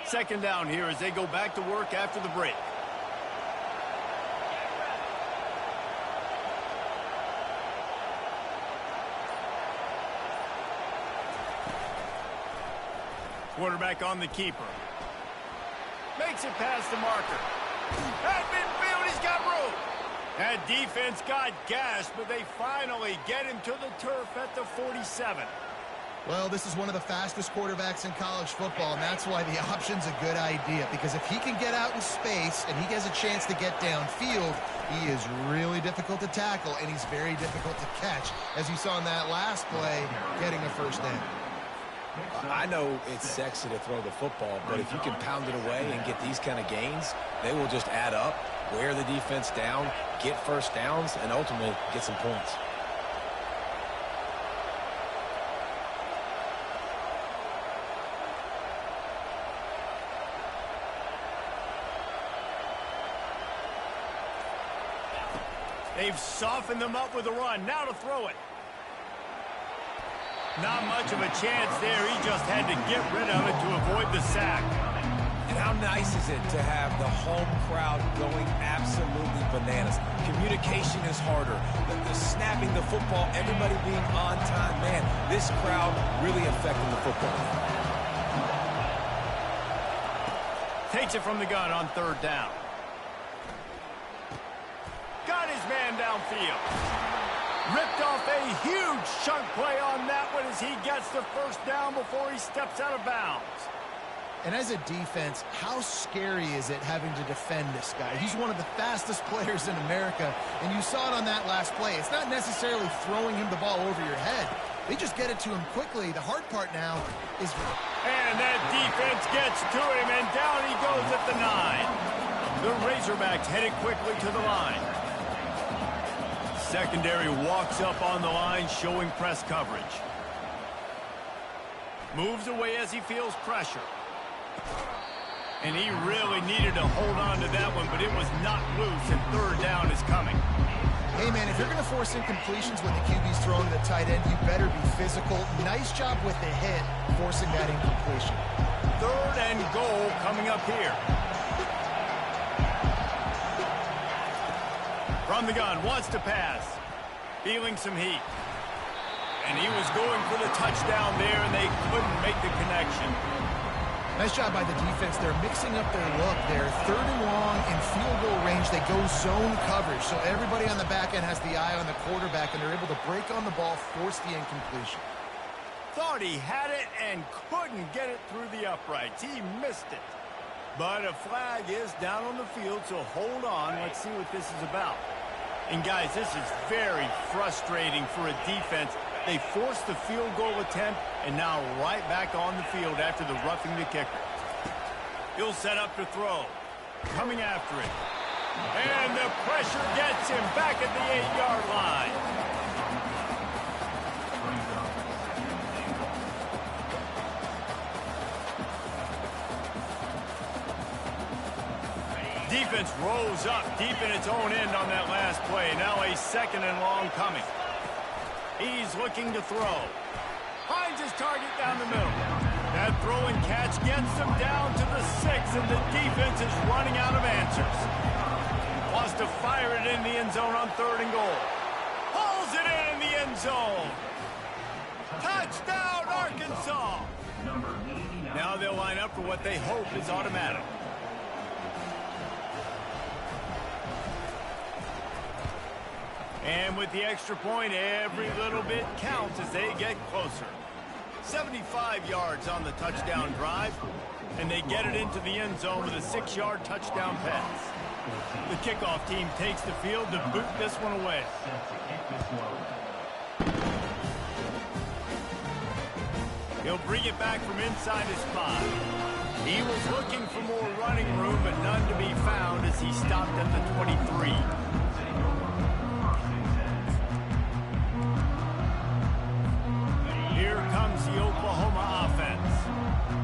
Second down here as they go back to work after the break. Quarterback on the keeper. Makes it past the marker. At midfield, he's got room. That defense got gashed, but they finally get him to the turf at the 47. Well, this is one of the fastest quarterbacks in college football, and that's why the option's a good idea, because if he can get out in space and he has a chance to get downfield, he is really difficult to tackle, and he's very difficult to catch, as you saw in that last play, getting a first down. I know it's sexy to throw the football, but if you can pound it away and get these kind of gains, they will just add up, wear the defense down, get first downs, and ultimately get some points. They've softened them up with a run. Now to throw it. Not much of a chance there. He just had to get rid of it to avoid the sack. And how nice is it to have the home crowd going absolutely bananas? Communication is harder. The snapping the football, everybody being on time. Man, this crowd really affecting the football. Takes it from the gun on third down. Got his man downfield. Ripped off a huge chunk play on that one as he gets the first down before he steps out of bounds. And as a defense, how scary is it having to defend this guy? He's one of the fastest players in America, and you saw it on that last play. It's not necessarily throwing him the ball over your head. They just get it to him quickly. The hard part now is... And that defense gets to him, and down he goes at the 9. The Razorbacks headed quickly to the line. Secondary walks up on the line, showing press coverage. Moves away as he feels pressure. And he really needed to hold on to that one, but it was not loose, and third down is coming. Hey, man, if you're going to force incompletions when the QB's throwing the tight end, you better be physical. Nice job with the hit, forcing that incompletion. Third and goal coming up here. From the gun, wants to pass. Feeling some heat. And he was going for the touchdown there, and they couldn't make the connection. Nice job by the defense. They're mixing up their look there. Third and long in field goal range. They go zone coverage. So everybody on the back end has the eye on the quarterback, and they're able to break on the ball, force the incompletion. Thought he had it and couldn't get it through the uprights. He missed it. But a flag is down on the field, so hold on. Let's see what this is about. And guys, this is very frustrating for a defense. They forced the field goal attempt, and now right back on the field after the roughing the kicker. He'll set up to throw. Coming after it. And the pressure gets him back at the 8-yard line. Defense rolls up deep in its own end on that last play. Now a second and long coming. He's looking to throw. Finds his target down the middle. That throw and catch gets him down to the 6, and the defense is running out of answers. Wants to fire it in the end zone on third and goal. Pulls it in the end zone. Touchdown, Arkansas. Now they'll line up for what they hope is automatic. And with the extra point, every little bit counts as they get closer. 75 yards on the touchdown drive, and they get it into the end zone with a 6-yard touchdown pass. The kickoff team takes the field to boot this one away. He'll bring it back from inside his spot. He was looking for more running room, but none to be found as he stopped at the 23. Here comes the Oklahoma offense.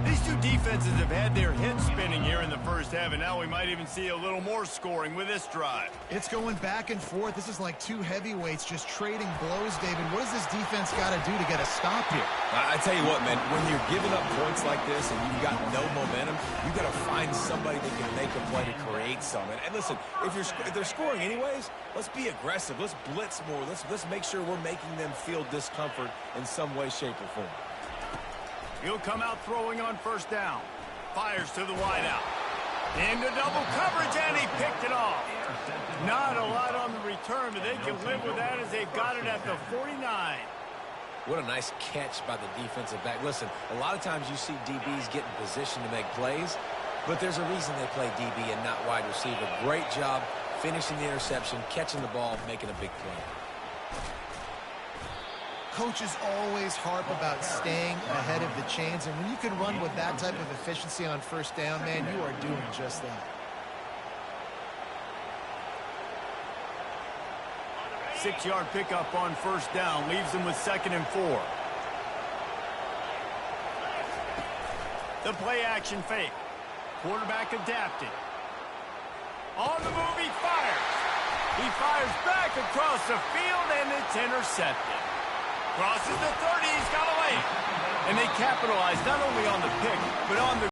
These two defenses have had their heads spinning here in the first half, and now we might even see a little more scoring with this drive. It's going back and forth. This is like two heavyweights just trading blows, David. What does this defense got to do to get a stop here? I tell you what, man, when you're giving up points like this and you've got no momentum, you've got to find somebody that can make a play to create something. And listen, if they're scoring anyways, let's be aggressive. Let's blitz more. Let's make sure we're making them feel discomfort in some way, shape, or form. He'll come out throwing on first down. Fires to the wideout. Into double coverage, and he picked it off. Not a lot on the return, but they can live with that as they've got it at the 49. What a nice catch by the defensive back. Listen, a lot of times you see DBs get in position to make plays, but there's a reason they play DB and not wide receiver. Great job finishing the interception, catching the ball, making a big play. Coaches always harp about staying ahead of the chains, and when you can run with that type of efficiency on first down, man, you are doing just that. 6-yard pickup on first down leaves them with 2nd and 4. The play action fake. Quarterback adapted. On the move, he fires. He fires back across the field, and it's intercepted. Crosses the 30, he's got a lane. And they capitalize not only on the pick, but on the